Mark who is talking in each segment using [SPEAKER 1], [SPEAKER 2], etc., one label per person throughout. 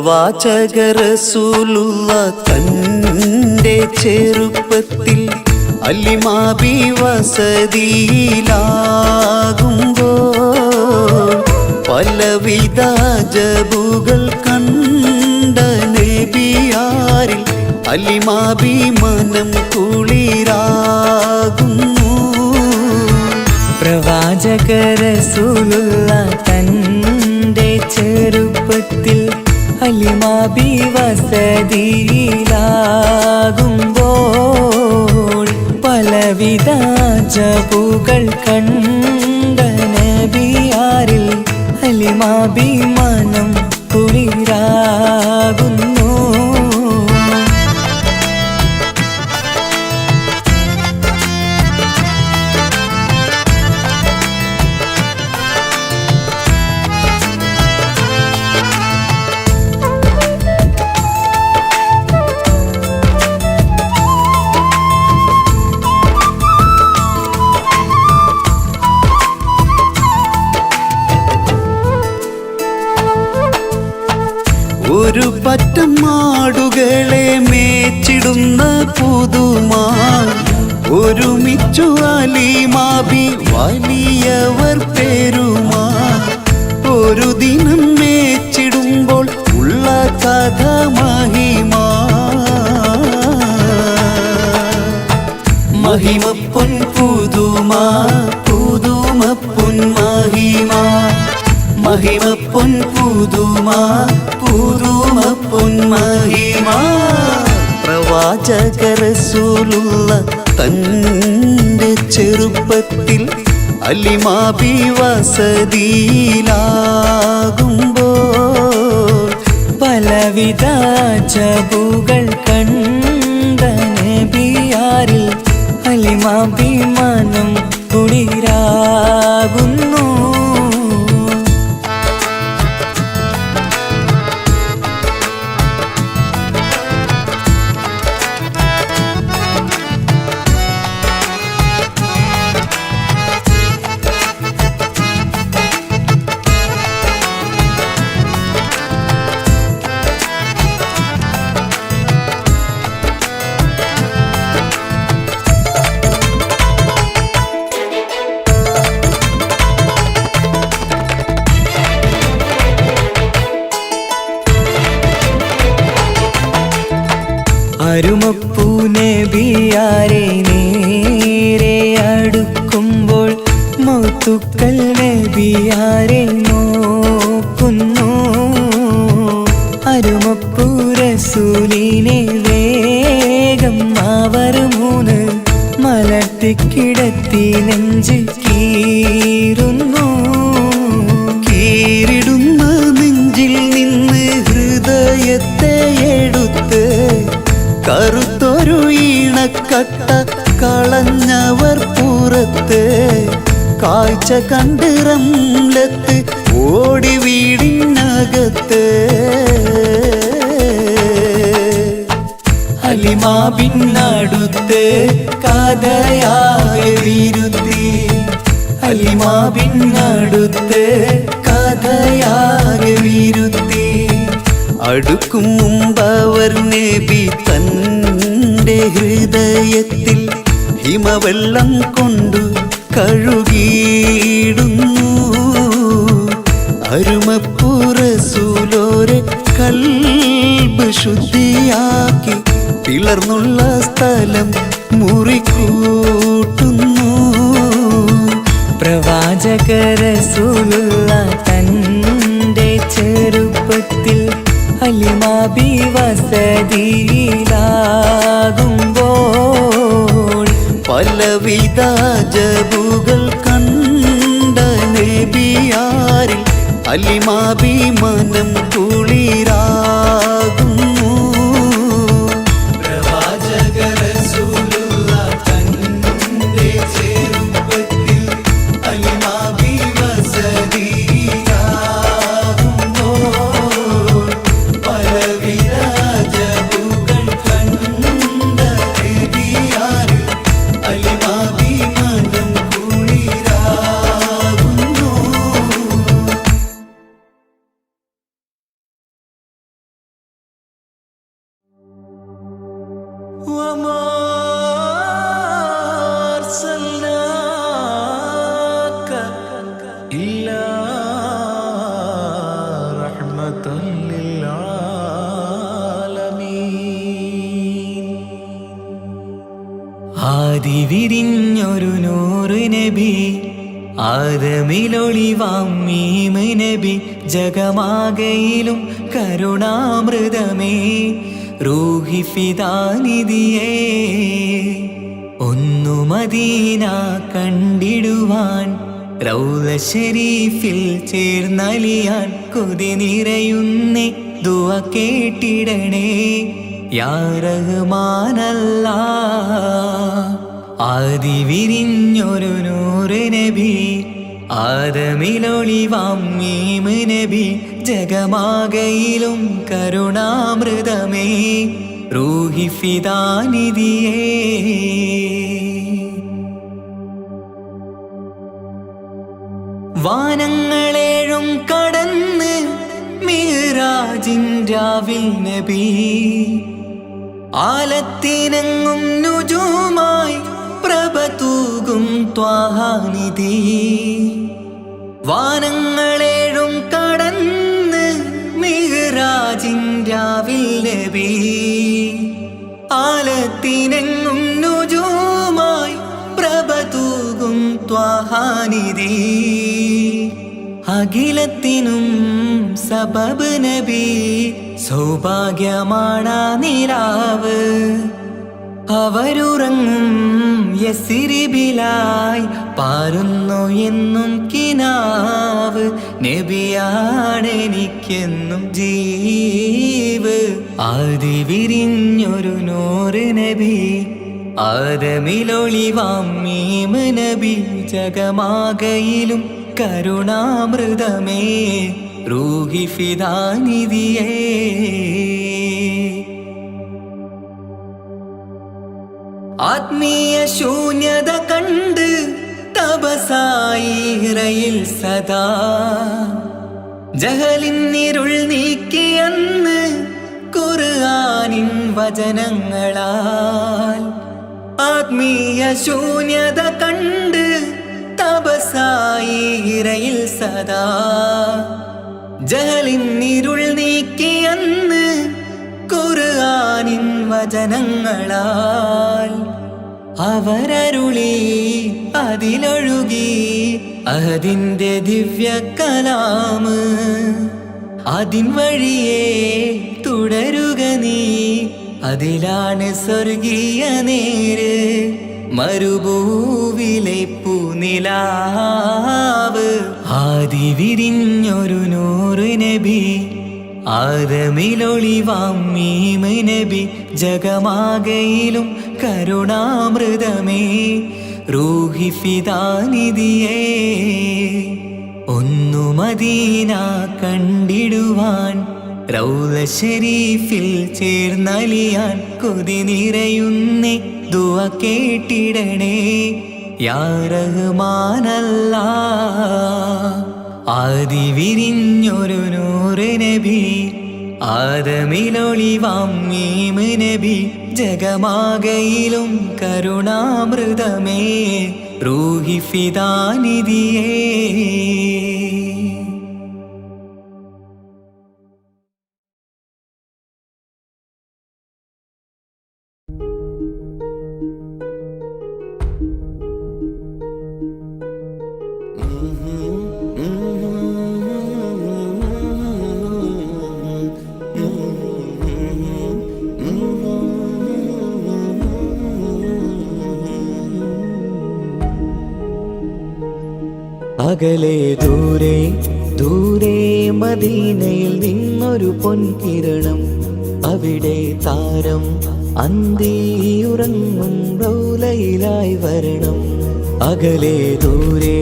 [SPEAKER 1] പ്രവാചക റസൂലുള്ള തൻ്റെ ചെറുപ്പത്തിൽ അലിമാബി വസതിയിലാകുമ്പോൾ പലവിധ ജബുകൾ കണ്ട നബിയാരിൽ അലിമാബി മനം കുളിരാകുന്നു.
[SPEAKER 2] പ്രവാചക റസൂലുള്ള തൻ്റെ ചെറുപ്പത്തിൽ അലിമാബി വസതിയിലാകുമ്പോൾ പലവിധ ജബുകൾ കണ്ട നബിയാരിൽ അലിമാബി മനം കുളിരാകുന്നു.
[SPEAKER 1] ഒരു പറ്റം മാടുകളെ മേച്ചിടുന്ന പുതുമാ ഒരുമിച്ചു അലിമാബി വലിയവർ പേരുമാ ഒരു ദിനം മേച്ചിടുമ്പോൾ ഉള്ള കഥ മഹിമാ മഹിമപ്പൊൻ പുതുമാ പുതുമപ്പൊൻ മഹിമാ മഹിമപ്പൊൻ പുതുമാ പുതുമപ്പൊൻ മഹിമാ. പ്രവാചക റസൂലുള്ള തൻ്റെ ചെറുപ്പത്തിൽ അലിമാബി വസതിയിലാകുമ്പോൾ
[SPEAKER 2] പലവിധ ജബുകൾ കണ്ട നബിയാരിൽ അലിമാബി മനം കുളിരാകുന്നു. അരുമപ്പൂ നബിയാരെ നേരെ അടുക്കുമ്പോൾ മൗത്തുക്കൽ നബിയാരെ നോക്കുന്നു. അരുമപ്പൂ റസൂലിനെ വേഗം അവർ മൂന്ന് മലർത്തിക്കിടത്തി നെഞ്ച് കീറുന്നു.
[SPEAKER 1] കീറിടുന്ന നെഞ്ചിൽ നിന്ന് ഹൃദയത്തെ എടുത്ത് കറുത്തൊരു ഈണക്കട്ട കളഞ്ഞവർ പുറത്ത് കാഴ്ച കണ്ട് റംലത്ത് ഓടി വീടിനകത്ത് അലിമാബിനടുത്ത് കഥയാകെ വിരുത്തി അലിമാബിനടുത്ത് കഥയാകെ വിരുത്തി അടുക്കും മുമ്പവർ നബി തൻ്റെ ഹൃദയത്തിൽ ഹിമവെള്ളം കൊണ്ടു കഴുകിയിടുന്നു. അരുമപ്പൂ റസൂലോരെ കൽബ് ശുദ്ധിയാക്കി പിളർന്നുള്ള സ്ഥലം മുറിക്കൂട്ടുന്നു.
[SPEAKER 2] പ്രവാചക റസൂലുള്ള തൻ്റെ ചെറുപ്പത്തിൽ അലിമാബി വസതിയിലാകുമ്പോൾ
[SPEAKER 1] പലവിധ ജബുകൾ കണ്ട നബിയാരിൽ അലിമാബി മനം കുളിരാകുന്നു. പ്രവാചക റസൂലുള്ള തൻ്റെ ചെറുപ്പത്തിൽ അലിമാബി വസതിയിലാകുമ്പോൾ പലവിധ ജബുകൾ കണ്ട നബിയാരിൽ അലിമാബി മനം കുളിരാകുന്നു.
[SPEAKER 2] ആദി വിരിഞ്ഞൊരു നൂറ് നബി ആദമിലൊളിവാം മീമ് നബി ജഗമാകയിലും കരുണാമൃതമേ റൂഹി ഫിദാനിധിയേ ഒന്നു മദീന കണ്ടിടുവാൻ റൗള ശരീഫിൽ ചേർന്നലിയാൻ കൊതി നിറയുന്നേ ദുആ കേട്ടിടണേ യാ റഹ്മാനല്ലാ ആദി വിരിഞ്ഞൊരു നൂറ് നബി ആദമിലൊളിവാം മീമ് നബി ജഗമാകയിലും കരുണാമൃതമേ റൂഹി ഫിദാനിധിയേ വാനങ്ങളേഴും കടന്ന് മിഅ്റാജിൻ രാവിൽ നബി ആലത്തിനങ്ങും നുജൂമായി പ്രഭ തൂകും ത്വാഹാനിധി വാനങ്ങളേഴും കടന്ന് മിഅ്റാജിൻ രാവിൽ നബി ആലത്തിനെങ്ങും നുജൂമായി പ്രഭ തൂകും ത്വാഹാനിധി അഖിലത്തിനും സബബ് നബി സൗഭാഗ്യമാണ നിലാവ് അവരുറങ്ങും യസിരിബിലായി പാരുന്നു എന്നും കിനാവ് നബിയാണെനിക്കെന്നും ജീവ് ആദി വിരിഞ്ഞൊരു നൂറ് നബി ആദമിലൊളിവാം മീമ് നബി ജഗമാകയിലും കരുണാമൃതമേ റൂഹി ഫിദാനിധിയേ ആത്മീയ ശൂന്യത കണ്ട് തപസായി ഇറയിൽ സദാ ജഹലിന്നിരുൾ നീക്കിയന്ന് ഖുർആനിൻ വചനങ്ങളാൽ ആത്മീയ ശൂന്യത കണ്ട് തപസായി ഇറയിൽ സദാ ജഹലിന്നിരുൾ നീക്കിയന്ന് ഖുർആനിൻ വചനങ്ങളാൽ അവരരുളി അതിലൊഴുകി അഹദിന്റെ ദിവ്യ കലാമ് അതിൻ വഴിയേ തുടരുക നീ അതിലാണ് സ്വർഗീയ നേര് മരുഭൂവിലെ പൂനിലാവ് ആദി വിരിഞ്ഞൊരു നൂറ് നബി ആദമിലൊളിവാം മീമ് നബി ജഗമാകയിലും കരുണാമൃതമേ റൂഹി ഫിദാനിധിയേ ഒന്നു മദീന കണ്ടിടുവാൻ റൗള ശരീഫിൽ ചേർന്നലിയാൻ കൊതി നിറയുന്നേ ദുആ കേട്ടിടണേ യാ റഹ്മാനല്ലാ ആദി വിരിഞ്ഞൊരു നൂറ് നബി ആദമിലൊളിവാം മീമ് നബി ജഗമാകയിലും കരുണാമൃതമേ റൂഹി ഫിദാനിധിയേ അകലെ ദൂരെ ദൂരെ മദീനയിൽ നിന്നൊരു പൊൻകിരണം അവിടെ താരം അന്തിയുറങ്ങും റൗലയിലായി വരണം അകലെ ദൂരെ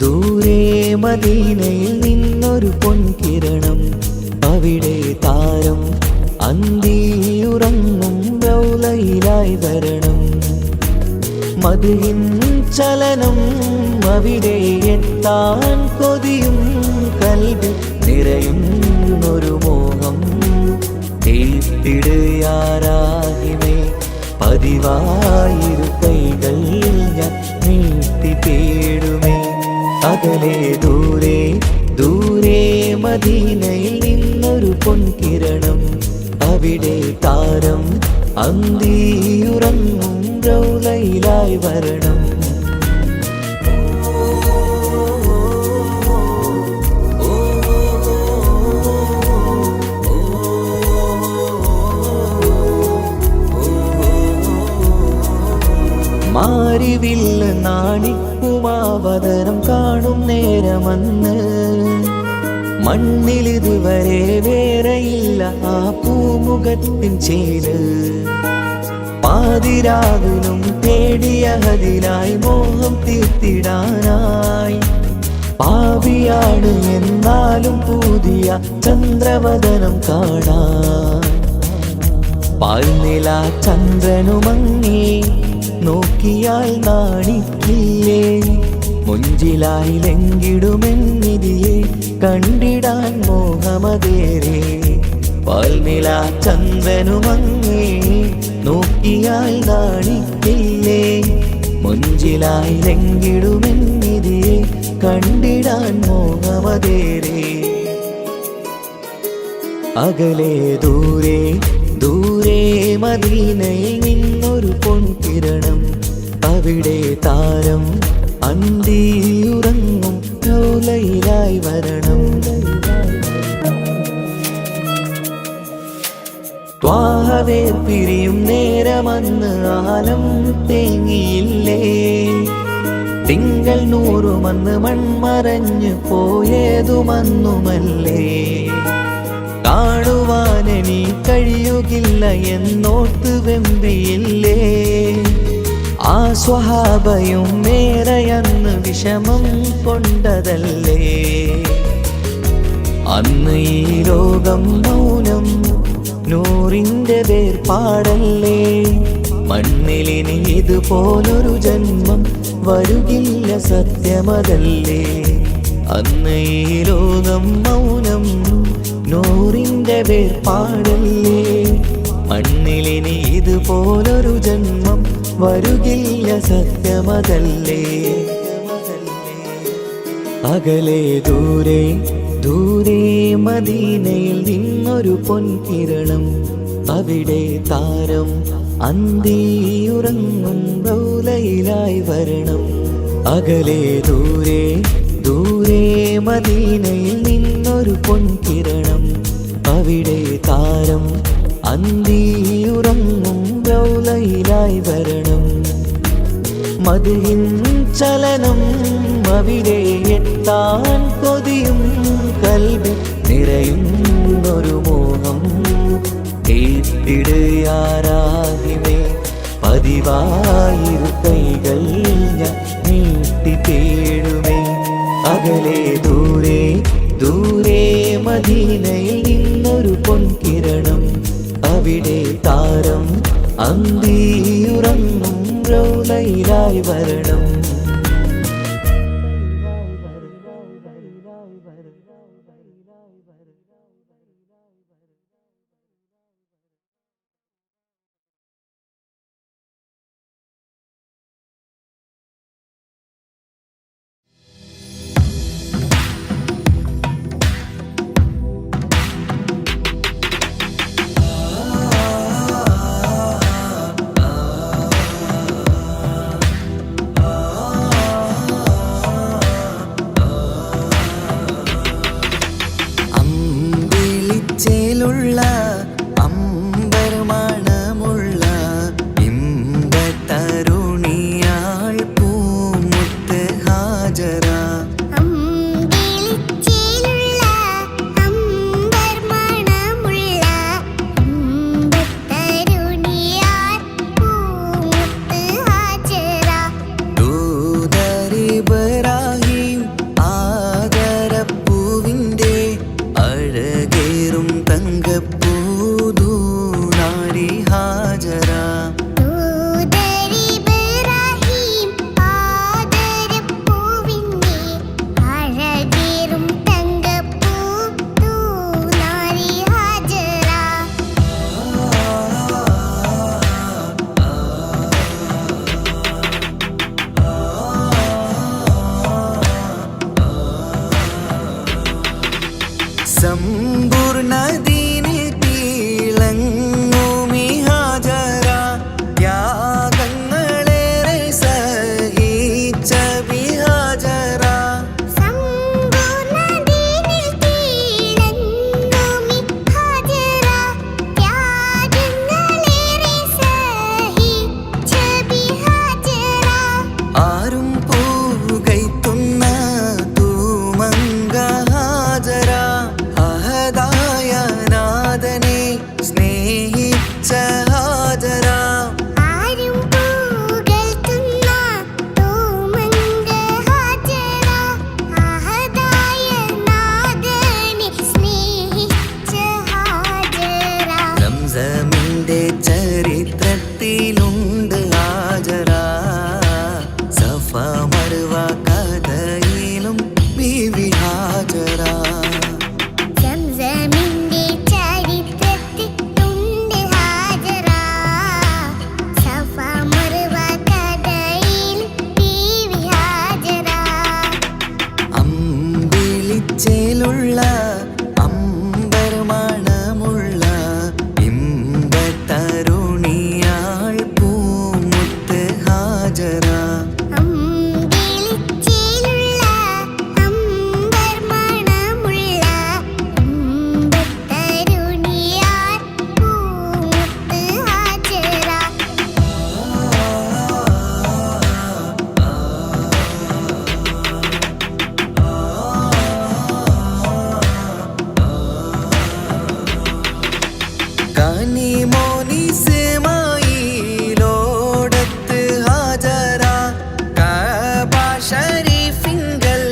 [SPEAKER 2] ദൂരെ മദീനയിൽ നിന്നൊരു പൊൻകിരണം അവിടെ താരം അന്തിയുറങ്ങും റൗലയിലായി വരണം മദിഹിൻ ചലനം അവിടെ എത്താൻ കൊതിയും കൽബിൽ നിറയുന്നൊരു മോഹം തീർത്തിടുയാരാഹിമേ പതിവായിരു കൈകൾ ഞാൻ നീട്ടി തേടുമേ അകലെ ദൂരെ ദൂരെ മദീനയിൽ നിന്നൊരു പൊൻകിരണം അവിടെ താരം അന്തിയുറങ്ങും റൗളയിലായി വരണം. മാരിവില്ല് നാണിക്കുമാവതരം കാണും നേരമന്ന് മണ്ണിലിതുവരെ വേറെയില്ല ആ പൂമുഖത്തിൻ ചേര്. പാതിരാവിലും തേടിയ അതിനായി മോഹം തീർത്തിടാനായി പാപിയാണ് എന്നാലും പുതിയ ചന്ദ്രവദനം കാണാൻ. പാൽനില ചന്ദ്രനുമങ്ങി നോക്കിയാൽ നാണിക്കില്ലേ മുഞ്ചിലായി ലംഘിടുമെന്നിതിയെ കണ്ടിടാൻ മോഹമതേരെ. പാൽനില ചന്ദ്രനുമങ്ങി നോക്കിയാൽ നാണിക്കില്ലേ മുഞ്ചിലായി ലംഘിടുമെന്നിതിയെ കണ്ടിടാൻ മോഹമതേരെ. അകലെ ദൂരെ ദൂരെ മദീനയിൽ നിന്നൊരു പൊൻകിരണം. അവിടെ താരം അന്തിയുറങ്ങും റൗളയിലായി വരണം. ത്വാഹവേ പിരിയും നേരമന്ന് ആലം തേങ്ങിയില്ലേ. തിങ്കൾ നൂറുമന്ന് മൺമറഞ്ഞു പോയതുമന്നുമല്ലേ. കാണുവാനെനി കഴിയുകില്ല എന്നോർത്ത് വെമ്പിയില്ലേ. ആ സ്വഹാബയും മേറയന്ന് വിഷമം കൊണ്ടതല്ലേ. അന്ന് ഈ ലോകം മൗനം നൂറിൻ്റെ വേർപാടല്ലേ. മണ്ണിലിനി ഇതുപോലൊരു ജന്മം വരുകില്ല സത്യമതല്ലേ. അന്ന് ഈ ലോകം മൗനം നൂറിൻ്റെ വേർപാടല്ലേ. മണ്ണിലിനി ഇതുപോലൊരു ജന്മം വരുകില്ല സത്യമതല്ലേ. അകലെ ദൂരെ ദൂരെ മദീനയിൽ നിന്നൊരു പൊൻകിരണം. അവിടെ താരം അന്തിയുറങ്ങും റൗളയിലായി വരണം. അകലെ ദൂരെ ദൂരെ മദീനയിൽ നിന്നൊരു പൊൻകിരണം. അവിടെ താരം അന്തിയുറങ്ങും റൗളയിലായി വരണം. മദ്ഹിൻ ചലനം അവിടെ എത്താൻ കൊതിയും കൽബിൽ നിറയുന്നൊരു മോഹം. കേട്ടിടയാരാകിമേ പതിവായിരു കൈകൾ ഞാൻ നീട്ടി തേടുമേ. അകലെ ദൂരെ ദൂരെ മദീനയിൽ നിന്നൊരു പൊൻകിരണം. അവിടെ താരം അന്തിയുറങ്ങും റൗളയിലായി വരണം. ഹാജറ
[SPEAKER 3] അമ്പിളിച്ചേലുള്ള അമ്പർ മണമുള്ള അമ്പത്തരുണിയാർ പൂമുത്ത് ഹാജറ
[SPEAKER 2] കനി മോനിസമായിലോടത്ത് ഹാജറ കഅബ ശരീഫിങ്കൽ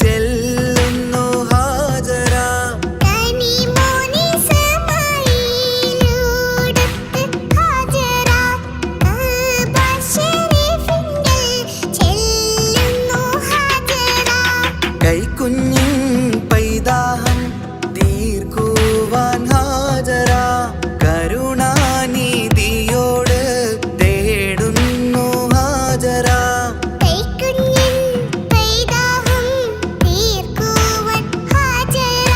[SPEAKER 2] ചെല്ലുന്നു ഹാജറ
[SPEAKER 3] കനിമോനി സമായിലൂടത്ത് ഹാജറ കഅബ ശരീഫിങ്കൽ ചെല്ലുന്നു ഹാജറ
[SPEAKER 2] കൈക്കുഞ്ഞിൻ പൈതാഹം തീർക്കുവാൻ ഹാജറ കരുണാനിധിയോട് തേടുന്നു ഹാജറ
[SPEAKER 3] കൈക്കുഞ്ഞിൻ പൈതാഹം തീർക്കുവാൻ ഹാജറ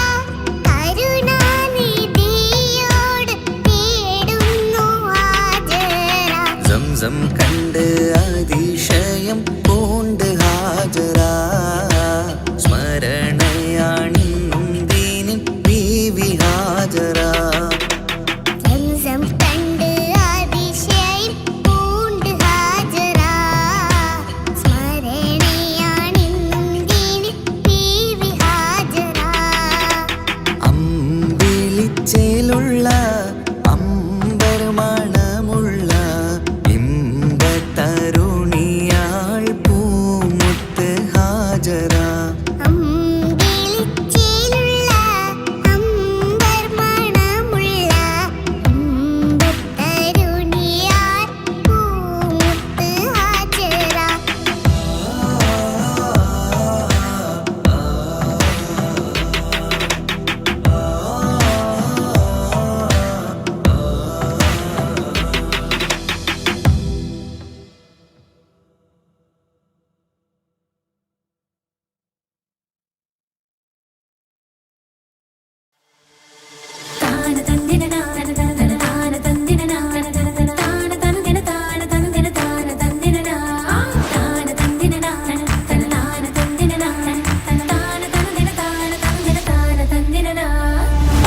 [SPEAKER 3] കരുണാനിധിയോട് തേടുന്നു ഹാജറ
[SPEAKER 2] സംസം കണ്ട് അതിശയം പൂണ്ട് ഹാജറ സ്മരണയാണിന്നും ദീനിൻ ബീവി ഹാജറ
[SPEAKER 3] സംസം കണ്ട് അതിശയം പൂണ്ട് ഹാജറ സ്മരണയാണിന്നും ദീനിൽ ബീവി ഹാജറ
[SPEAKER 2] അമ്പിളിച്ചേലുള്ള അമ്പർ മണമുള്ള ഇമ്പത്തരുണിയാൾ പൂമുത്ത് ഹാജറ
[SPEAKER 3] അമ്പിളിച്ചേലുള്ള അമ്പർ മണമുള്ള അമ്പത്തരുണിയാർ പൂമുത്ത് ഹാജറ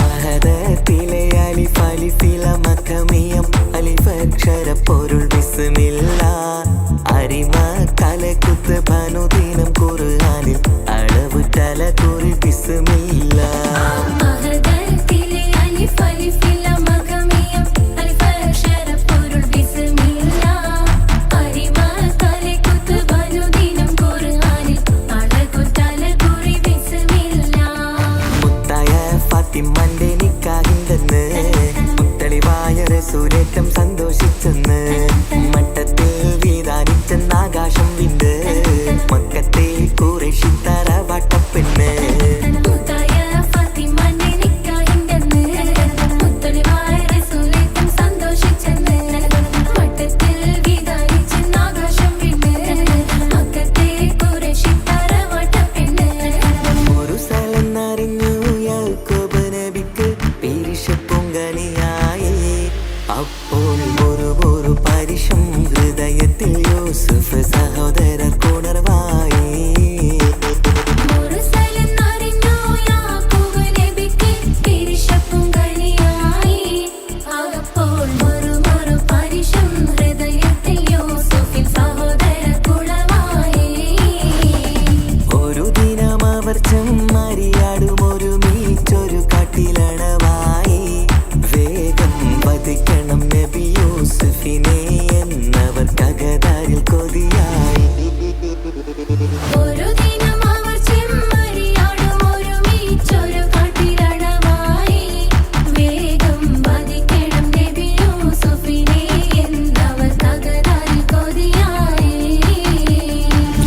[SPEAKER 2] അഹദത്തിലെ അലിഫ് അലിഫില മഖമിയം അലിഫക്ഷര പൊരുൾ ബിസ്മില്ല അരിമ തലകുത്ത് ബനുദിനം ഖുർആനിൽ അളവ് തലകുറി ബിസ്മില്ല
[SPEAKER 4] അഹദത്തിലെ അലിഫ് അലിഫില മഖമിയം അലിഫക്ഷര പൊരുൾ ബിസ്മില്ല അരിമ തലകുത്ത് ബനുദിനം ഖുർആനിൽ അളവ് തലകുറി ബിസ്മില്ല
[SPEAKER 2] മുത്തായ ഫാത്തിമന്റെ നിക്കാഹിന്റെന്ന് മുത്തളിവായ റസൂലേറ്റം സന്തോഷിച്ചെന്ന് മട്ടത്തിൽ വീതാനിച്ചെന്ന് ആകാശം വിണ്ട് മക്കത്തെ കുറേശി തറവാട്ടപ്പെണ്ണ്
[SPEAKER 4] മുത്തായ ഫാത്തിമന്റെ നിക്കാഹിന്റെന്ന് മുത്തലിവായ റസൂലേറ്റം സന്തോഷിച്ചെന്ന് മട്ടത്തിൽ വിധാനിച്ചെന്ന് ആകാശം വിണ്ട് മക്കത്തെ ഖുറൈശി തറവാട്ടപ്പെണ്ണ്
[SPEAKER 2] ഒരു സ്ഥലന്നറിഞ്ഞു യാക്കോബ് നബിക്ക് പെരിശപ്പൊങ്കലിയായി അപ്പോൾ ഒരു പരിശം ഹൃദയത്തിൽ യൂസുഫ് സഹോദരർ കുണർവായി
[SPEAKER 4] ഒരു സ്ഥലം അറിഞ്ഞു യാക്കോബ് നബിക്ക് പെരിശപ്പൊങ്കലിയായി അപ്പോൾ ഒരു പരിശം ഹൃദയത്തിൽ യൂസുഫിൻ സഹോദര കുളവായി
[SPEAKER 2] ഒരു ദിനം അവർ ചെമ്മരിയാടും ഒരുമിച്ചൊരു കാട്ടിലണവായി വേഗം വധിക്കണം നബി യൂസുഫിനെ എന്നവർ കഗതാരിൽ കൊതിയായി
[SPEAKER 4] ഒരു ദിനം അവർ ചെമ്മരിയാടും ഒരുമിച്ചൊരു കാട്ടിലണവായി വേഗം വധിക്കണം നബി യൂസുഫിനെ എന്നവർ തകരാറിൽ കൊതിയായി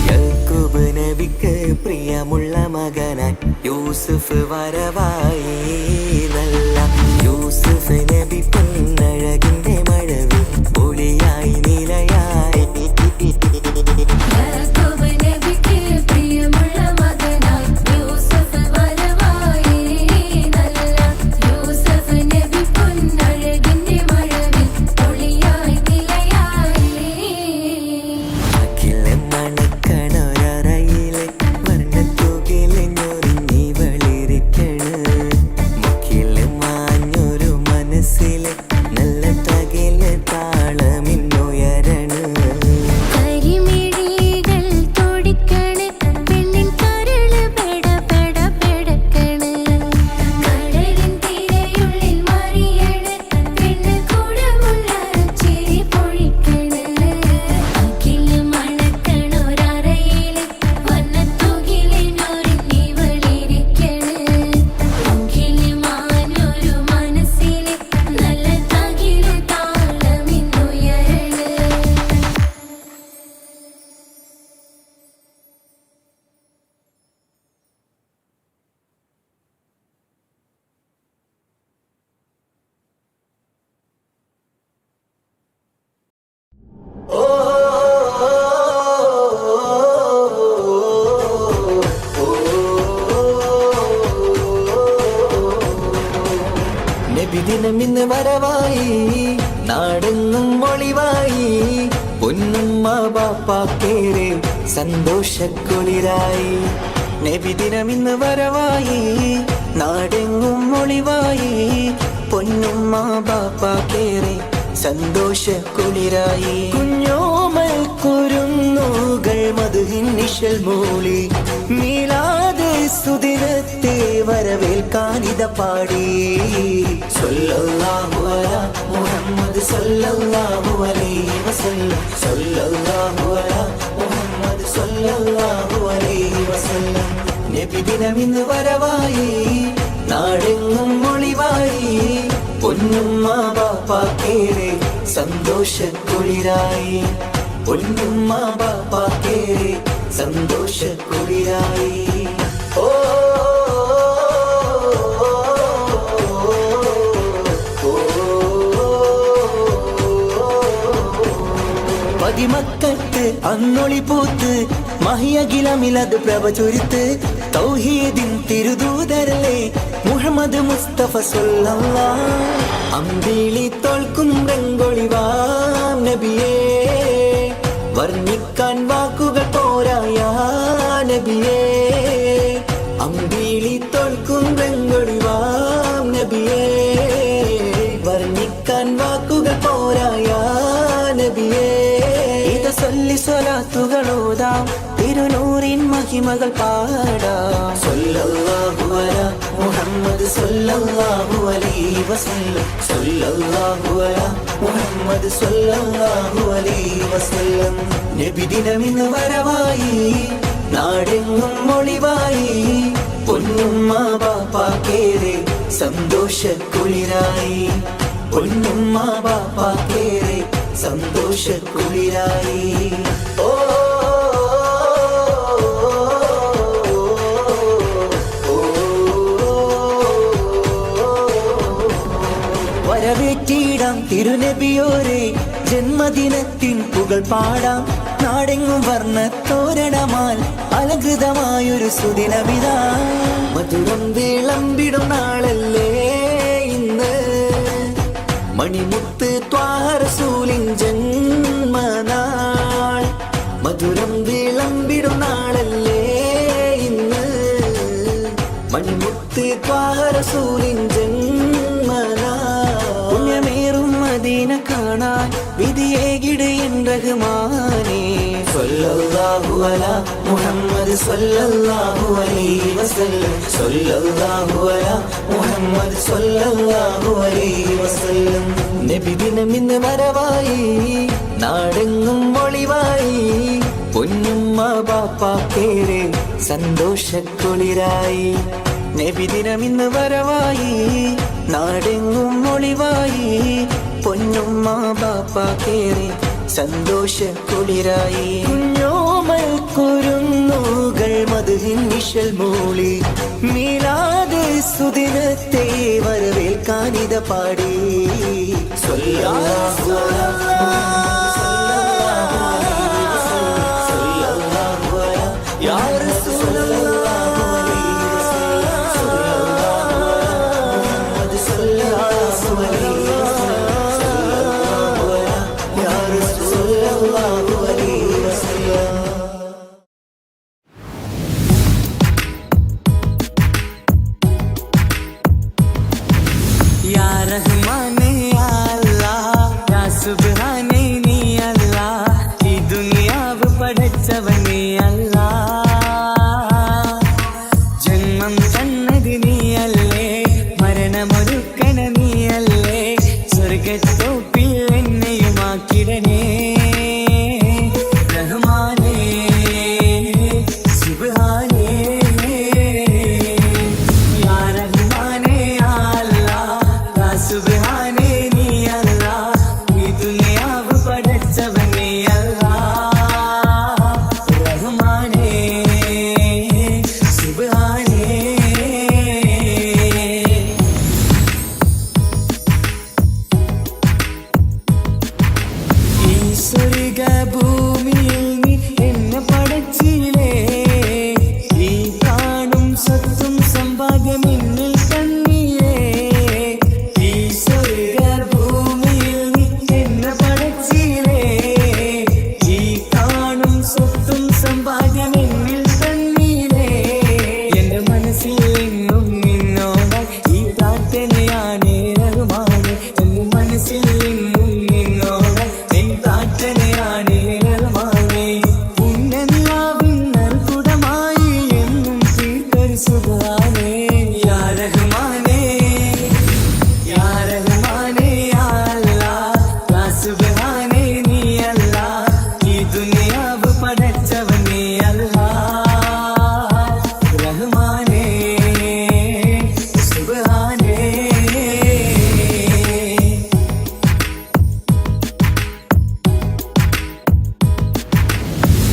[SPEAKER 2] യാക്കൂബ് നബിക്ക് പ്രിയമുള്ള മകനായി യൂസുഫ് വരവായി നല്ല യൂസുഫ് നബി പൊന്നഴകിന്റെ മഴവിൽ ഒളിയായി നിലയായി
[SPEAKER 4] യാക്കോബ് നബിക്ക് പ്രിയമുള്ള മകനായി യൂസുഫ് വരവായി നല്ല യൂസുഫ് നബി പൊന്നഴകിന്റെ മഴവിൽ ഒളിയായി നിലയായി
[SPEAKER 2] വരവായി നാടെങ്ങും ഒളിവായി പൊന്നുമ്മ ബാപ്പാക്കേറെ സന്തോഷക്കുളിരായി നബിദിനമിന്ന് വരവായി നാടെങ്ങും ഒളിവായി പൊന്നുമ്മ ബാപ്പാക്കേറെ സന്തോഷക്കുളിരായി കുഞ്ഞോമൽ കുരുന്നുകൾ മധുഹിൻ നിശൽ മൂളി മീലാദ് സുദിനത്തെ വരവേൽക്കാനിത പാടി സല്ലല്ലാഹു അലാ മുഹമ്മദ് സല്ലല്ലാഹു അലൈഹി വസല്ലം സല്ലല്ലാഹു അലാ മുഹമ്മദ് സല്ലല്ലാഹു അലൈഹി വസല്ലം നബിദിനമിന്ന് വരവായി നാടെങ്ങും ഒളിവായി പൊന്നുമ്മ ബാപ്പാക്കേറെ സന്തോഷക്കുളിരായി പൊന്നുമ്മ ബാപ്പാക്കേറെ സന്തോഷക്കുളിരായി ഓ പതിമക്കത്ത് അന്നൊളി പൂത്ത് മഹിയകിലമിലത് പ്രഭ ചൊരിത്ത് തൗഹീദിൻ തിരുദൂതരല്ലേ മുഹമ്മദ് മുസ്തഫ സല്ലല്ലാഹ് അമ്പിളി തോൽക്കും രംഗൊളിവാം നബിയേ വർണ്ണിക്കാൻ വാക്കുകൾ പോരായ നബിയേ അമ്പിളി തോൽക്കും രംഗൊളിവാം നബിയേ വർണ്ണിക്കാൻ വാക്കുകൾ പോരായ നബിയേ ഇത് സല്ലി സ്വലാത്തുകളോതാം തിരുനൂറിൻ മഹിമകൾ പാടാം സല്ലല്ലാഹു അലാ മുഹമ്മദ് സല്ലല്ലാഹു അലൈഹി വസല്ലം സല്ലല്ലാഹു അലാ മുഹമ്മദ് സല്ലല്ലാഹു അലൈഹി വസല്ലം നബിദിനമിന്ന് വരവായി നാടെങ്ങും ഒളിവായി പൊന്നുമ്മ ബാപ്പാക്കേറെ സന്തോഷക്കുളിരായി പൊന്നുമ്മ ബാപ്പാക്കേറെ സന്തോഷക്കുളിരായി ഓ വരവേറ്റിടാം തിരുനബിയോരെ ജന്മദിനത്തിൻ പുകൾ പാടാം നാടെങ്ങും വർണ്ണത്തോരണമാൽ അലങ്കൃതമായൊരു സുദിനമിതാ മധുരം വിളമ്പിടും നാളല്ലേ ഇന്ന് മണിമുത്ത് ത്വാഹ റസൂലിൻ ജന്മനാൾ മധുരം വിളമ്പിടും നാളല്ലേ ഇന്ന് മണിമുത്ത് ത്വാഹ റസൂലിൻ പുണ്യമേറും മദീന കാണാൻ വിധിയേകിട് എൻ റഹ്മാനേ സല്ലല്ലാഹു അലാ മുഹമ്മദ് സല്ലല്ലാഹു അലൈഹി വസല്ലം സല്ലല്ലാഹു അലാ മുഹമ്മദ് സല്ലല്ലാഹു അലൈഹി വസല്ലം നബിദിനമിന്ന് വരവായി നാടെങ്ങും ഒളിവായി പൊന്നുമ്മ ബാപ്പാക്കേറെ സന്തോഷക്കുളിരായി നബിദിനമിന്ന് വരവായി നാടെങ്ങും ഒളിവായി പൊന്നുമ്മ ബാപ്പാക്കേറെ സന്തോഷക്കുളിരായി കുഞ്ഞോമൽ കുരുന്നുകൾ മധുഹിൻ നിശൽ മൂളി മീലാദ് സുദിനത്തെ വരവേൽക്കാനിത പാടി സല്ലല്ലാഹു അലാ സല്ലല്ലാഹു അലാ യാ റസൂലല്ലാഹ്
[SPEAKER 5] या रहमाने या अल्लाह या सुब्हाने नी
[SPEAKER 2] പടച്ചവൻ നീ അല്ലാ റഹ്മാനേ സുബ്ഹാനേ.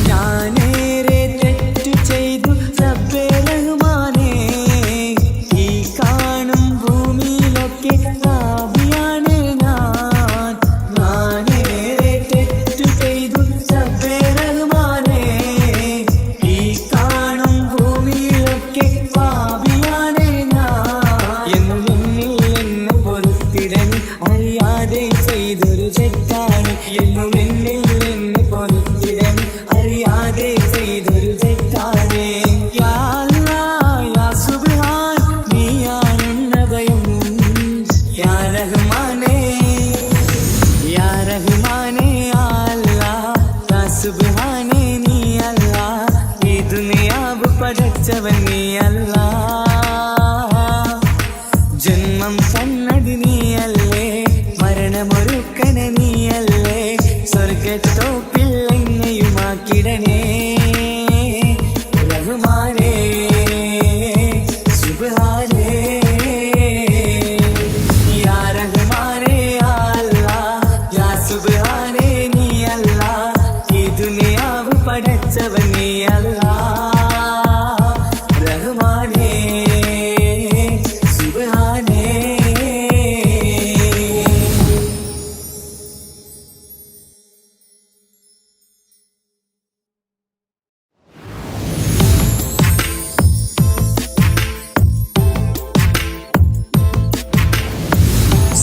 [SPEAKER 2] ഞാനേറെ തെറ്റു ചെയ്തു റബ്ബേ റഹ്മാനേ, ഈ കാണും ഭൂമിയിലൊക്കെ പാപിയാണ് ഞാൻ. ഞാനേറെ തെറ്റു ചെയ്തു റബ്ബേ റഹ്മാനേ, ഈ കാണും ഭൂമിയിലൊക്കെ പാപിയാണ് ഞാൻ. എന്നും എന്നിൽ എന്നെ പൊറുത്തിടൻ അറിയാതെ ചെയ്തൊരു തെറ്റാണ്. എന്നും എന്നിൽ എന്നെ പൊറുത്തിടൻ അറിയാതെ ചെയ്തൊരു തെറ്റാണ്. യാ അല്ലാഹ് യാ സുബ്ഹാൻ നീയാണെന്ന ഭയം. യാ റഹ്മാനേ യാ റഹ്മാനേ യാ അല്ലാഹ് യാ സുബ്ഹാനേ നീ അല്ലാഹ്, ഈ ദുനിയാവ് പടച്ചവൻ നീ അല്ലാഹ്. ജന്മം തന്നത് നീയല്ലേ, മരണമൊരുക്കണ നീയല്ലേ, സ്വർഗത്തോപ്പിൽ എന്നെയുമാക്കിടണേ റഹ്മാനേ സുബ്ഹാനേ. യാ റഹ്മാനേ യാ അല്ലാഹ് യാ സുബ്ഹാനേ നീ അല്ലാഹ്, ഈ ദുനിയാവ് പടച്ചവൻ നീ അല്ലാഹ് റഹ്മാനേ സുബ്ഹാനേ.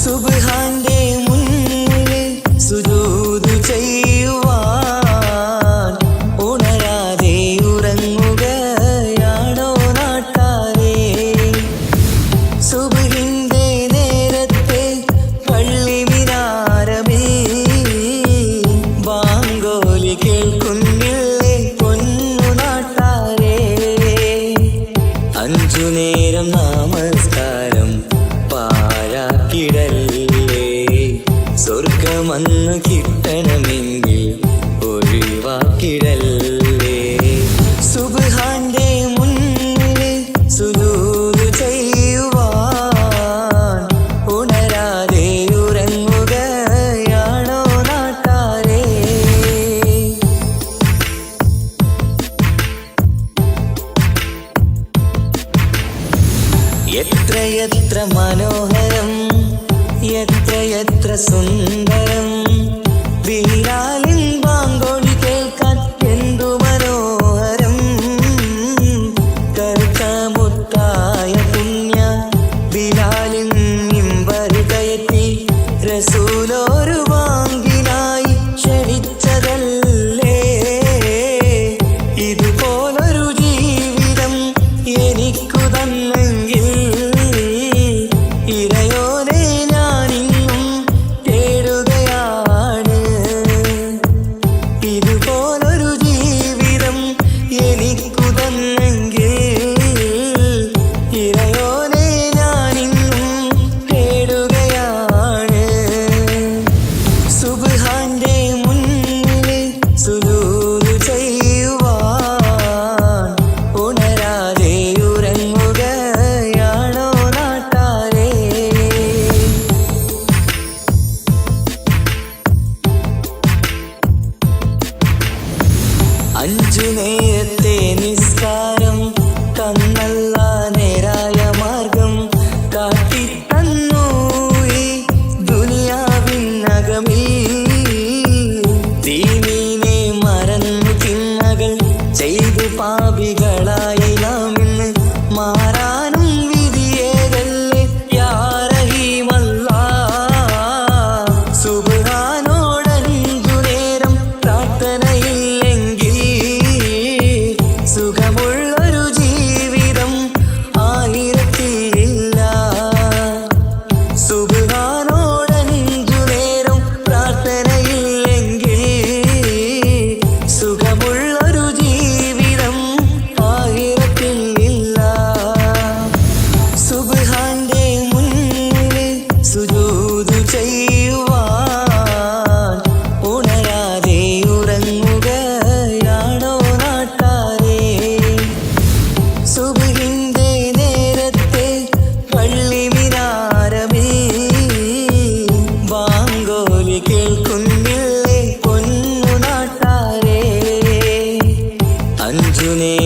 [SPEAKER 2] സുബ്ഹാന്റെ മുന്നിൽ സുജൂദ് ചെയ്യുവാൻ ഉണരാതെ ഉറങ്ങുകയാണോ നാട്ടാരേ. സുബ്ഹിന്റെ നേരത്തെ പള്ളി മിനാരമേ ബാങ്കോലി കേൾക്കുന്നില്ലേ പൊന്നു നാട്ടാരേ. 5 നേരം നമസ്കാരം പാഴാക്കിടല്ലേ, സ്വർഗമന്ന് കിട്ടണമെങ്കിൽ ഒഴിവാക്കിടല്ലേ. സുബ്ഹാന്റെ മുന്നിൽ സുജൂദ് ചെയ്യുവാൻ ഉണരാതെ ഉറങ്ങുകയാണോ നാട്ടാരേ. എത്രയെത്ര മനോഹരം എത്രയെത്ര സുന്ദരം, ബിലാലിൻ ബാങ്കോളി കേൾക്കാൻ എന്തു മനോഹരം. കറുത്ത മുത്തായ പുണ്യ ബിലാലിൻ മിമ്പർ കയറ്റി റസൂലൊരു വാങ്കിനായി ക്ഷണിച്ചതല്ലേ. ഇതുപോലൊരു ജീവിതം എനിക്കു തന്നെങ്കിൽ ഇറയോനെ ഞാനിന്നും തേടുകയാണ്. ഇതുപോലൊരു ജീവിതം എനിക്കു തന്നെങ്കിൽ ഇറയോനെ ഞാനിന്നും തേടുകയാണ്. സുബ്ഹാന്റെ മുന്നിൽ സുജൂദ് ചെയ്യുവാൻ ഉണരാതെ ഉറങ്ങുകയാണോ നാട്ടാരേ. 5 നേരത്തെ നിസ്കാരം തന്നല്ല നേരായ മാർഗം കാട്ടിത്തന്നു ഈ ദുനിയാവിനകമിൽ. ദീനിനെ മറന്നു തിന്മകൾ ചെയ്തു പാപികളായി നാം ഇന്ന് മാറാനും വിധിയേകല്ലേ യാ റഹീമല്ലാഹ്. സുബ്ഹാനോട് 5 നേരം പ്രാർത്ഥനയില്ലെങ്കിൽ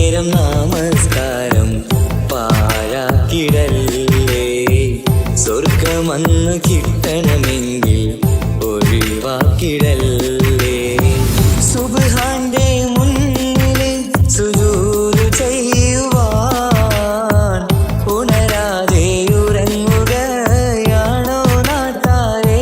[SPEAKER 2] നേരം നമസ്കാരം പാഴാക്കിടല്ലേ. സ്വർഗമന്ന് കിട്ടണമെങ്കിൽ ഒഴിവാക്കിടല്ലേ. സുബ്ഹാന്റെ മുന്നിൽ സുജൂദ് ചെയ്യുവാൻ ഉണരാതെ ഉറങ്ങുകയാണോ നാട്ടാരേ?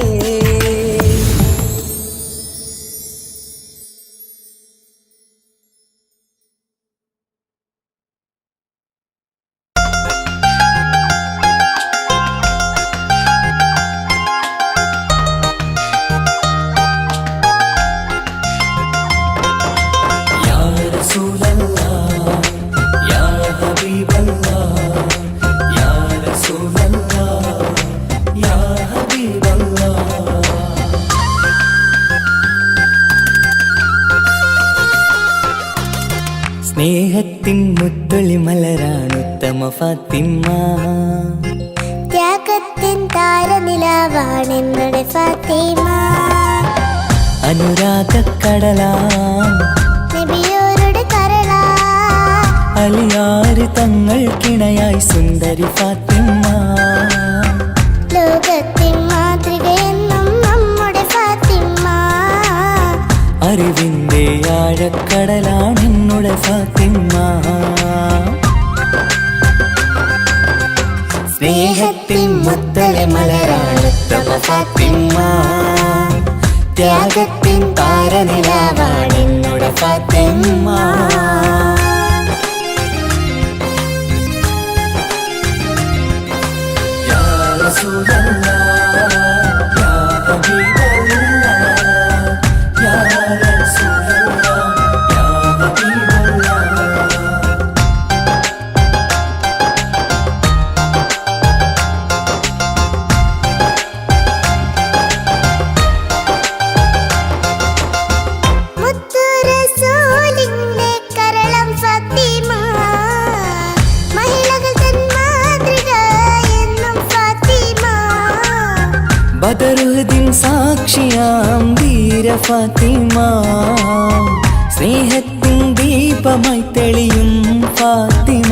[SPEAKER 2] സ്നേഹത്തിൻ മുത്തൊളി മലരാണ് ഉത്തമ ഫാത്തിമ.
[SPEAKER 3] ത്യാഗത്തിൻ താരനിലാവാണ് എന്നുടെ ഫാത്തിമ.
[SPEAKER 2] അനുരാഗക്കടലാം
[SPEAKER 3] നബിയോരുടെ കരളാ
[SPEAKER 2] അലിയാര് തങ്ങൾക്കിണയായി സുന്ദരി ഫാത്തിമ.
[SPEAKER 3] ലോകത്തിൻ മാതൃകയെന്നും നമ്മുടെ ഫാത്തിമ.
[SPEAKER 2] അറിവിന്റെ ആഴക്കടലാണ് എന്നുടെ ഫാത്തിമ. സ്നേഹത്തിൻ മുത്തലെ മലരാണ് ഉത്തമ ഫാത്തിമ. ത്യാഗത്തിൻ താരനിലാവാണ് എന്നുടെ ഫാത്തിമ. യാ റസൂലല്ലാഹ് യാ ഹബീബല്ലാഹ് യാ റസൂലല്ലാഹ് യാ ഹബീബല്ലാഹ്.
[SPEAKER 3] മുത്തു റസൂലിന്റെ കരളം ഫാത്തിമ. മഹിളകൾ തൻ മാതൃക എന്നും ഫാത്തിമ.
[SPEAKER 2] ബദറുദ്ദീൻ സാക്ഷിയാം വീര ഫാത്തിമ. സ്നേഹത്തിൻ ദീപമായി തെളിയും ഫാത്തിമ.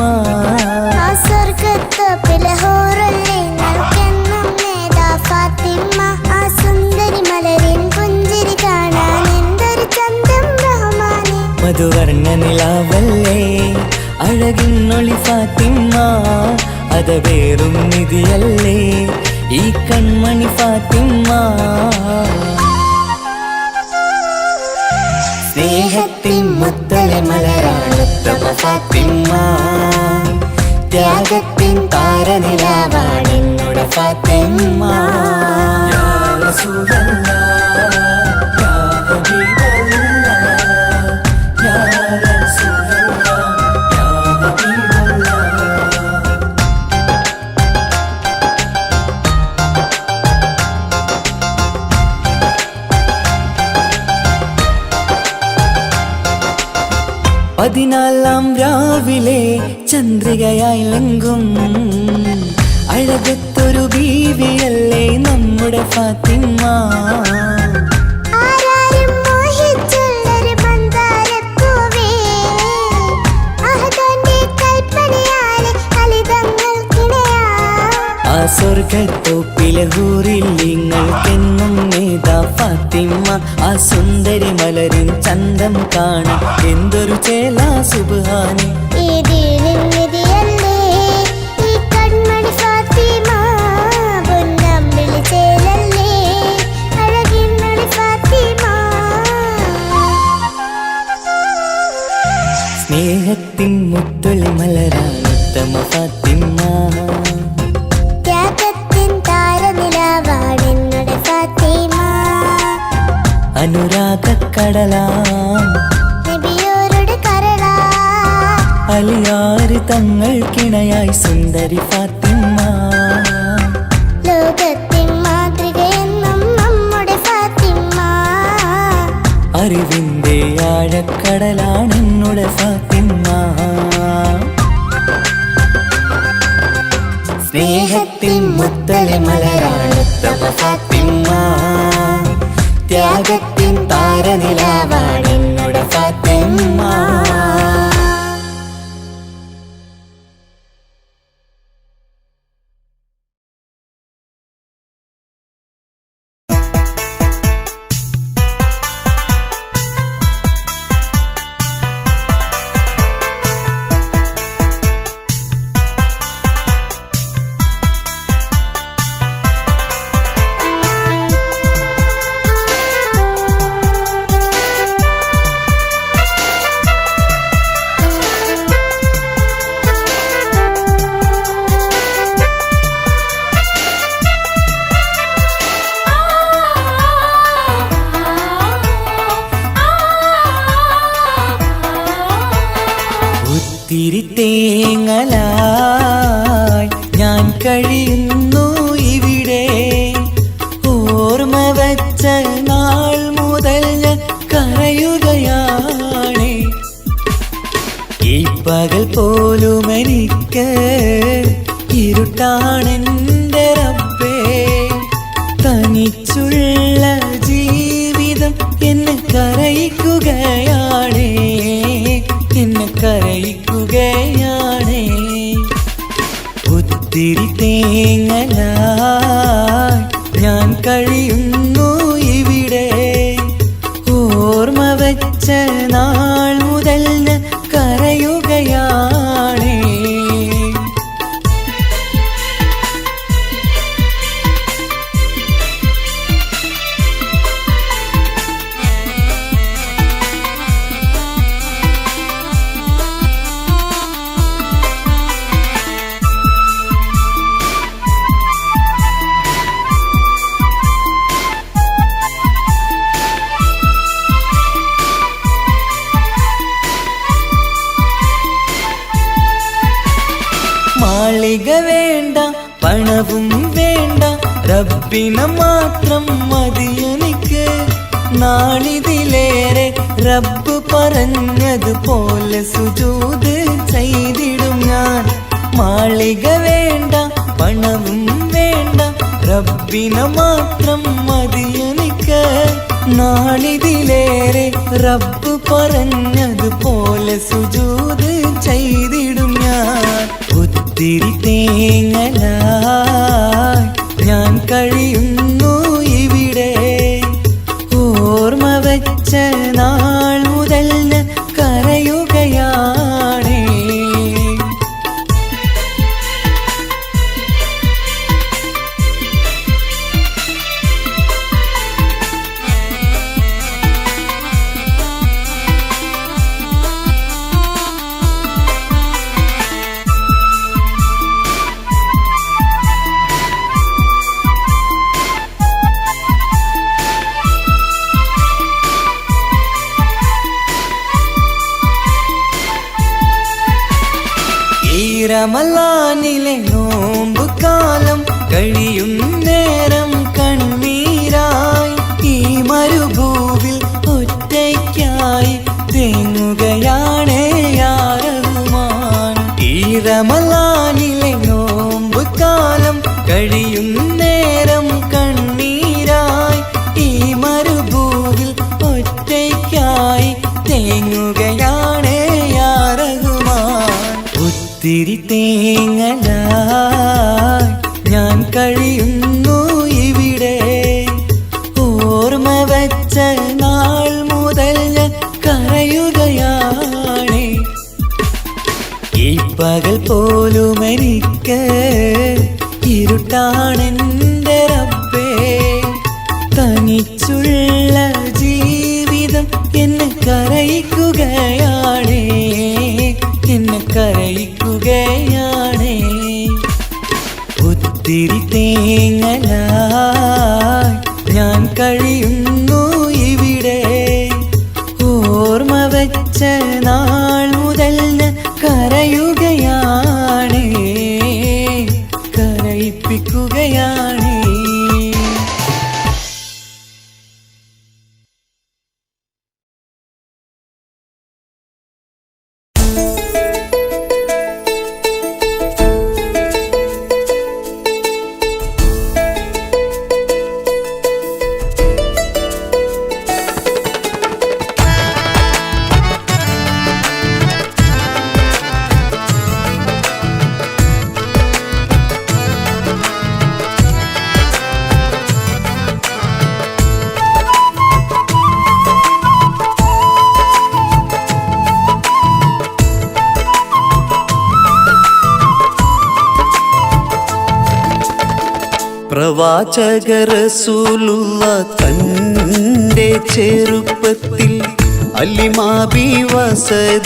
[SPEAKER 3] ആ സ്വർഗത്തോപ്പിലെ ഹൂറുല്ലേ നൽകെന്നും നേതാ ഫാത്തിമ. ആ സുന്ദരി മലരിൻ പുഞ്ചിരി കാണാൻ എന്തൊരു ചന്തം റഹ്മാനെ.
[SPEAKER 2] മധുവർണ്ണ നിലാവല്ലേ അഴകിന്നൊളി ഫാത്തിമ. അതവേറും നിധിയല്ലേ ഈ കൺമണി ഫാത്തിമ. സ്നേഹത്തിൻ മുത്തലെ മലരാണ് ഉത്തമ ഫാത്തിമ. ത്യാഗത്തിൻ താരനിലാവാണ് എന്നുടെ ഫാത്തിമ. യാ റസൂലല്ലാഹ് യാ ഹബീബല്ലാഹ് യാ റസൂലല്ലാഹ് യാ ഹബീബല്ലാഹ്. പതിനാലാം രാവിലെ ചന്ദ്രികയായി ലങ്കും അഴകത്തൊരു ബീവിയല്ലേ നമ്മുടെ ഫാത്തിമ.
[SPEAKER 3] ആരാരും മോഹിച്ചുള്ളൊരു മന്ദാരപ്പൂവേ. അഹദന്റെ കൽപ്പനയാലെ അലിതങ്ങൾക്കിണയാ.
[SPEAKER 2] ആ സ്വർഗത്തോപ്പിലെ ഹൂറിൽ നിങ്ങൾക്കെന്നും നേതാ ഫാത്തിമ. ആ സുന്ദരി മലരിൻ ചന്തം കാണാൻ എന്തൊരു ചേലാ സുബ്ഹാനെ.
[SPEAKER 3] ഈ ദീനിൻ നിധിയല്ലേ ഈ കൺമണി ഫാത്തിമ. പൊന്നമ്പിളി ചേലല്ലേ അഴകിന്നൊളി ഫാത്തിമ.
[SPEAKER 2] സ്നേഹത്തിൻ മുത്തൊളി മലരാണ് ഉത്തമ ഫാത്തിമ.
[SPEAKER 3] ത്യാഗത്തിൻ താരനിലാവാണ് എന്നുടെ ഫാത്തിമ.
[SPEAKER 2] അനുരാഗക്കടലാം
[SPEAKER 3] നബിയോരുടെ കരളാ
[SPEAKER 2] അലിയാര് തങ്ങൾക്കിണയായി സുന്ദരി ഫാത്തിമ.
[SPEAKER 3] ലോകത്തിൻ മാതൃകയെന്നും നമ്മുടെ ഫാത്തിമ.
[SPEAKER 2] അറിവിന്റെ ആഴക്കടലാണ് എന്നുടെ ഫാത്തിമ. സ്നേഹത്തിൻ മുത്തലെ മലരാണ് ഉത്തമ ഫാത്തിമ. ത്യാഗത്തിൻ താരനിലാവാണ് എന്നുടെ ഫാത്തിമ. ഒത്തിരി തേങ്ങലായി ഞാൻ കഴിയുന്നു ഇവിടെ. ഓർമ്മ വച്ച നാൾ മുതൽ ഞാൻ കരയുകയാണ്. ഈ പകൽ പോലും എനിക്ക് ഇരുട്ടാണെൻ്റെ റബ്ബേ. തനിച്ചുള്ള ജീവിതം എന്നെ കരയിക്കുകയാണ്, എന്നെ കരയിക്കുകയാണ്. ഒത്തിരി തേങ്ങലായി ഞാൻ കഴിയുന്നു ഇവിടെ. ഓർമ്മ വച്ച നാൾ മുതൽ ഞാൻ കരയുകയാണ്. മാളിക വേണ്ട, പണവും വേണ്ട, റബ്ബിനെ മാത്രം മതിയെനിക്ക്. നാളിതിലേറെ റബ്ബ് പറഞ്ഞതുപോലെ സുജൂദ് ചെയ്തിടും ഞാൻ. മാളിക വേണ്ട, പണവും വേണ്ട, റബ്ബിനെ മാത്രം മതിയെനിക്ക്. നാളിതിലേറെ റബ്ബ് പറഞ്ഞതുപോലെ സുജൂദ് ചെയ്തിടും ഞാൻ. ഒത്തിരി തേങ്ങലായി ഞാൻ കഴിയുന്നു ഇവിടെ. ഓർമ്മ വച്ച നാൾ മുതൽ ഞാൻ കരയുകയാണ്. റമളാനിലെ നോമ്പ് കാലം കഴിയും നേരം കണ്ണീരായി ഈ മരുഭൂവിൽ ഒറ്റയ്ക്കായി തേങ്ങുകയാണ് യാ റഹ്മാൻ. ഈ റമളാനിലെ നോമ്പ് കാലം കഴിയും നേരം കണ്ണീരായി ഈ മരുഭൂവിൽ ഒറ്റയ്ക്കായി തേങ്ങുകയാണ് യാ റഹ്മാൻ. ഒത്തിരി തേങ്ങലായി ഞാൻ കഴിയുന്നു ഇവിടെ. ഓർമ്മ വച്ച നാൾ മുതൽ ഞാൻ കരയുകയാണ്. ഈ പകൽ പോലും എനിക്ക് ഇരുട്ടാണെൻ്റെ റബ്ബേ. തനിച്ചുള്ള ജീവിതം എന്നെ കരയിക്കുകയാണ്, എന്നെ കരയിക്കുകയാണ്. ഒത്തിരി തേങ്ങലായി ഞാൻ കഴിയുന്നു ഇവിടെ. ഓർമ്മ വച്ച നാൾ മുതൽ ഞാൻ കരയുകയാണ്, കരയിപ്പിക്കുകയാണ്. പ്രവാചക റസൂലുള്ള തന്റെ ചെറുപ്പത്തിൽ അലിമാബി വസതിയിലാകുമ്പോൾ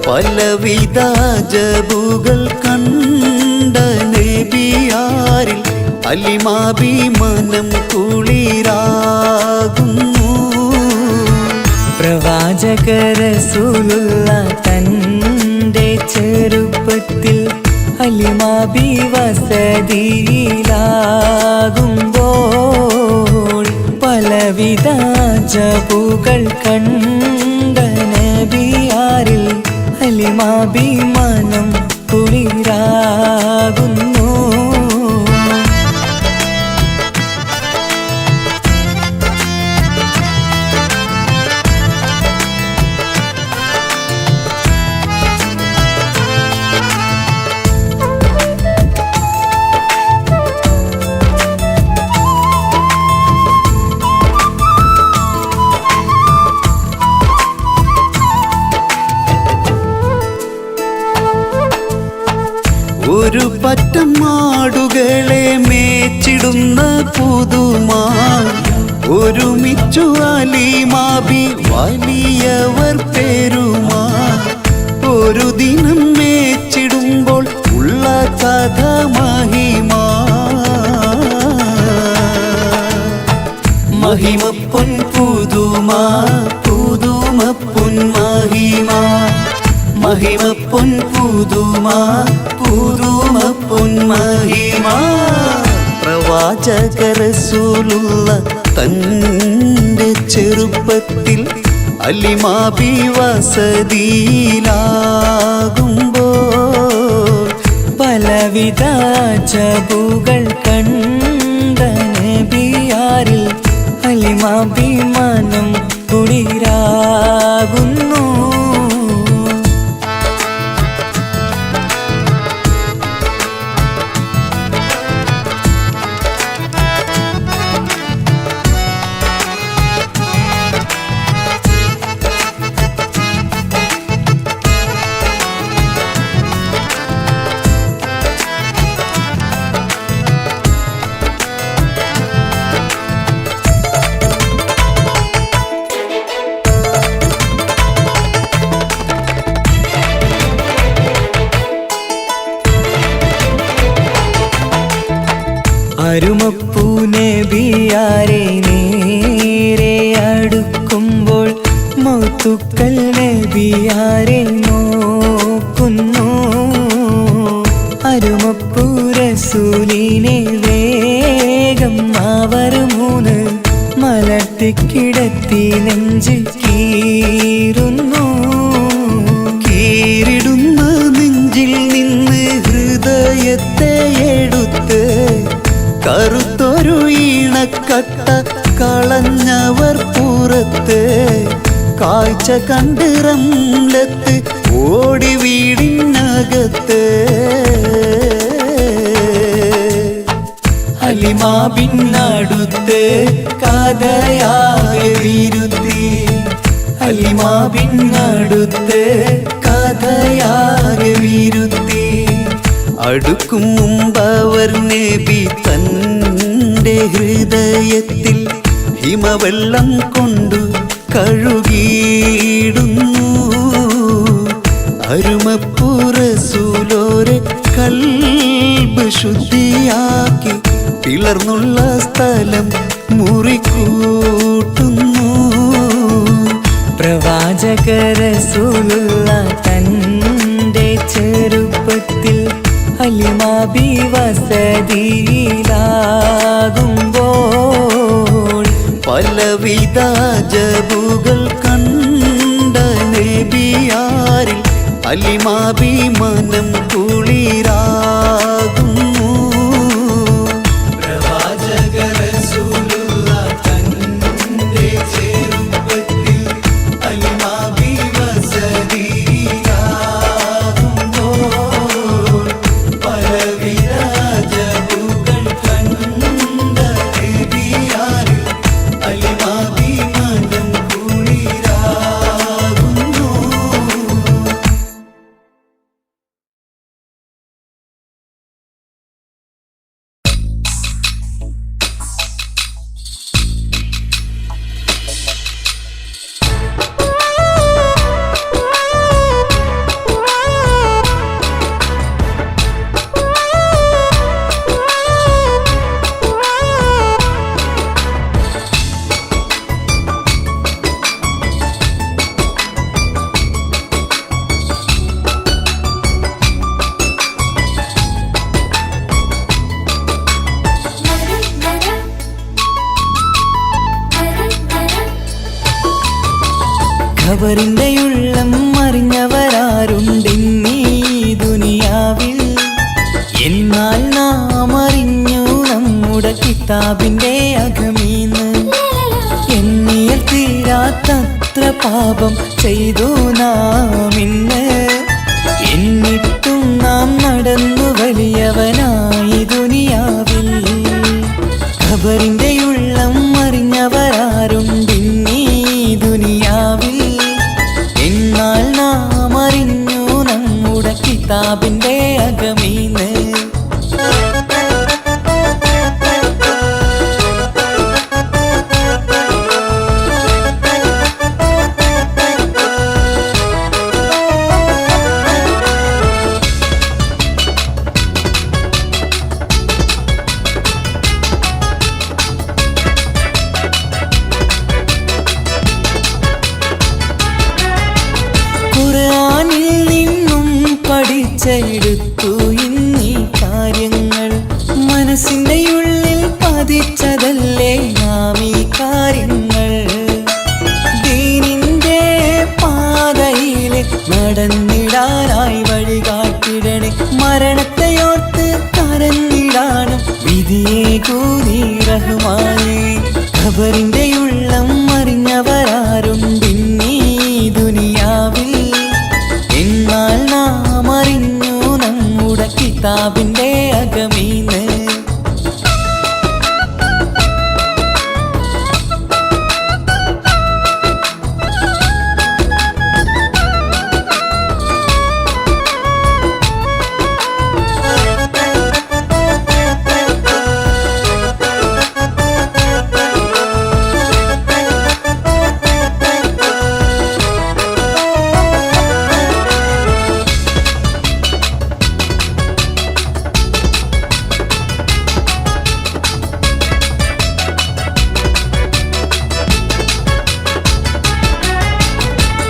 [SPEAKER 2] പലവിധ ജബുകൾ കണ്ട നബിയാരിൽ അലിമാബി മനം കുളിരാകുന്നു.
[SPEAKER 5] പ്രവാചക റസൂലുള്ള തൻ്റെ ചെറുപ്പത്തിൽ ഹലിമാബി വസതിയിലാകുമ്പോൾ പലവിധ ജബുകൾ കണ്ട നബിയാരിൽ ഹലിമാബി മനം കുളിരാകുന്നു.
[SPEAKER 2] ഒരു പറ്റം മാടുകളെ മേച്ചിടുന്ന പുതുമാ ഒരുമിച്ചു അലിമാബി വലിയവർ പേരുമാ ഒരു ദിനം മേച്ചിടുമ്പോൾ ഉള്ള കഥ മഹിമാ മഹിമപ്പൊൻ പുതുമാ പുതുമപ്പൊൻ മഹിമാ മഹിമപ്പൊൻ പുതുമാ പുതുമപ്പൊൻ മഹിമാ പ്രവാചക റസൂലുള്ള തൻ്റെ ചെറുപ്പത്തിൽ അലിമാബി വസതിയിലാകുമ്പോൾ
[SPEAKER 5] പലവിധ ജബുകൾ കണ്ട നബിയാരിൽ ഹലിമാബി മനം കുളിരാകുന്നു. അരുമപ്പൂ നബിയാരെ നേരെ അടുക്കുമ്പോൾ മൗത്തുക്കൾ നബിയാരെ നോക്കുന്നു. അരുമപ്പൂ റസൂലിനെ വേഗം അവർ മൂന്ന് മലർത്തിക്കിടത്തി നെഞ്ച് കീറുന്നു.
[SPEAKER 2] കീറിടുന്ന നെഞ്ചിൽ നിന്ന് ഹൃദയത്തെ എടുത്ത് കറുത്തൊരു ഈണക്കട്ട കളഞ്ഞവർ പുറത്ത് കാഴ്ച കണ്ട് റംലത്ത് ഓടി വീടിനകത്ത്
[SPEAKER 5] ഹലിമാബിനടുത്ത് കഥയാകെ വിരുത്തി ഹലിമാബിനടുത്ത് കഥയാകെ വിരുത്തി
[SPEAKER 2] അടുക്കും മുമ്പവർ നബി തൻ്റെ ഹൃദയത്തിൽ ഹിമവെള്ളം കൊണ്ടു കഴുകിയിടുന്നു. അരുമപ്പൂ റസൂലോരെ കൽബ് ശുദ്ധിയാക്കി പിളർന്നുള്ള സ്ഥലം മുറിക്കൂട്ടുന്നു.
[SPEAKER 5] പ്രവാചക റസൂലുള്ള തൻ്റെ ചെറുപ്പത്തിൽ ഹലിമാബി വസതിയിലാകുമ്പോൾ
[SPEAKER 2] പലവിധ ജബുകൾ കണ്ട നബിയാരിൽ അലിമാബി മനം കുളിരാകുന്നു.
[SPEAKER 1] പ്രവാചക റസൂലുള്ള തന്റെ ചെറുപ്പത്തിൽ അലിമാബി വസതിയിലാകുമ്പോൾ പലവിധ ജബുകൾ കണ്ട നബിയാരിൽ അലിമാബി മനം കുളിരാകുന്നു.
[SPEAKER 5] ഖബറിന്റെ ഉള്ളം അറിഞ്ഞവരാരുണ്ടിന്നീ ദുനിയാവിൽ. എന്നാൽ നാം അറിഞ്ഞു നമ്മുടെ കിതാബിന്റെ അകമീന്ന്. എണ്ണിയൽ തീരാത്തത്ര പാപം ചെയ്തു നാം ഇന്ന്. എന്നിട്ടും നാം നടന്നു വലിയവനായി ദുനിയാവിൽ. ഖബറിന്റെ ഉള്ളം അറിഞ്ഞവരാരുണ്ടിന്നീ ദുനിയാവിൽ. എന്നാൽ നാം അറിഞ്ഞു നമ്മുടെ കിതാബിന്റെ അകമീന്ന്. ഖുർആനിൽ നിന്നും പഠിച്ചെടുത്തു ഇന്നീ കാര്യങ്ങൾ. മനസ്സിന്റെ ഉള്ളിൽ പതിച്ചതല്ലേ നാം ഈ കാര്യങ്ങൾ. ദീനിന്റെ പാതയിൽ നടന്നിടാനായി വഴികാട്ടിടണേ. മരണത്തെയോർത്ത് കരഞ്ഞിടാനും വിധിയെ കൂടി റഹ്മാനേ. ഖബറിന്റെ ഉള്ളം അറിഞ്ഞവരാരുണ്ടിന്നീ ദുനിയാവിൽ. എന്നാൽ നാം അറിഞ്ഞു നമ്മുടെ കിതാബിന്റെ അകമീന്ന്.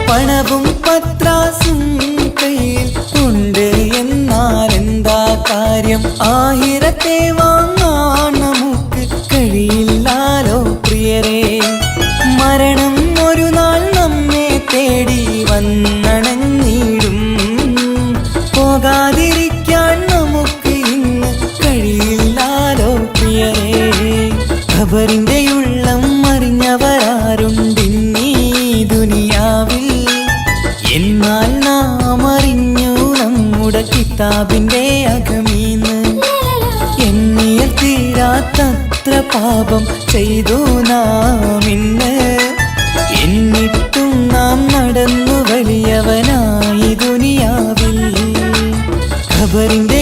[SPEAKER 5] പണവും പത്രാസും കയ്യിൽ ഉണ്ട് എന്നാലെന്താ കാര്യം. ആയിരത്തെ വാങ്ങാൻ നമുക്ക് കഴിയില്ലാലോ പ്രിയരേ. മരണം ഒരു നാൾ നമ്മെ തേടി വന്നണഞ്ഞിടും. പോകാതിരിക്കാൻ നമുക്ക് ഇന്ന് കഴിയില്ലാലോ പ്രിയരേ. ഖബറിന്റെ ഉള്ളം അറിഞ്ഞവരാരുണ്ടിന്നീ ദുനിയാവിൽ. എന്നാൽ നാം അറിഞ്ഞു നമ്മുടെ കിതാബിന്റെ അകമീന്ന്. എണ്ണിയൽ തീരാത്തത്ര പാപം ചെയ്തു നാം ഇന്ന്. എന്നിട്ടും നാം നടന്നു വലിയവനായി ദുനിയാവിൽ. ഖബറിന്റെ